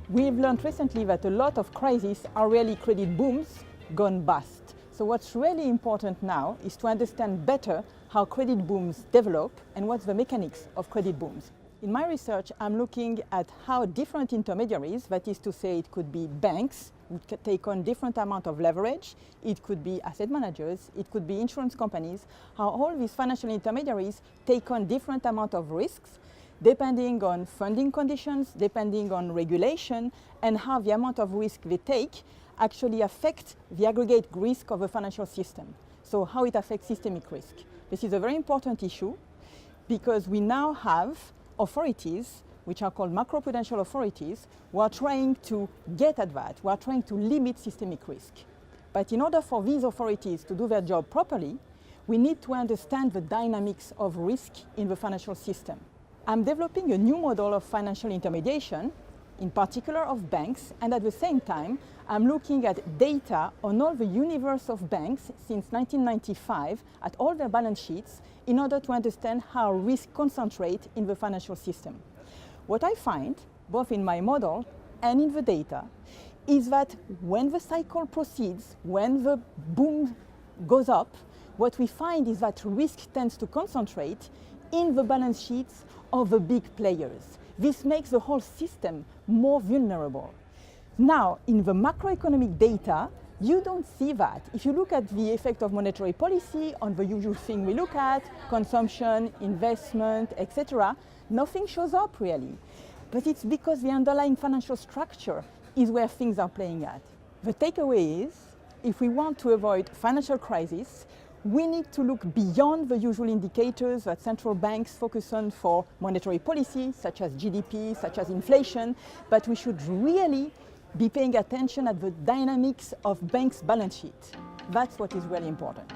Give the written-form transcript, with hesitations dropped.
We've learned recently that a lot of crises are really credit booms gone bust. So what's really important now is to understand better how credit booms develop and what's the mechanics of credit booms. In my research, I'm looking at how different intermediaries, that is to say it could be banks, who take on different amount of leverage, it could be asset managers, it could be insurance companies, how all these financial intermediaries take on different amount of risks depending on funding conditions, depending on regulation, and how the amount of risk they take actually affect the aggregate risk of a financial system. So how it affects systemic risk. This is a very important issue because we now have authorities, which are called macroprudential authorities, who are trying to get at that, who are trying to limit systemic risk. But in order for these authorities to do their job properly, we need to understand the dynamics of risk in the financial system. I'm developing a new model of financial intermediation, in particular of banks, and at the same time, I'm looking at data on all the universe of banks since 1995 at all their balance sheets in order to understand how risk concentrates in the financial system. What I find, both in my model and in the data, is that when the cycle proceeds, when the boom goes up, what we find is that risk tends to concentrate in the balance sheets of the big players. This makes the whole system more vulnerable. Now, in the macroeconomic data, you don't see that. If you look at the effect of monetary policy on the usual thing we look at, consumption, investment, etc., nothing shows up really. But it's because the underlying financial structure is where things are playing at. The takeaway is, if we want to avoid financial crisis, we need to look beyond the usual indicators that central banks focus on for monetary policy, such as GDP, such as inflation, but we should really be paying attention at the dynamics of banks' balance sheet. That's what is really important.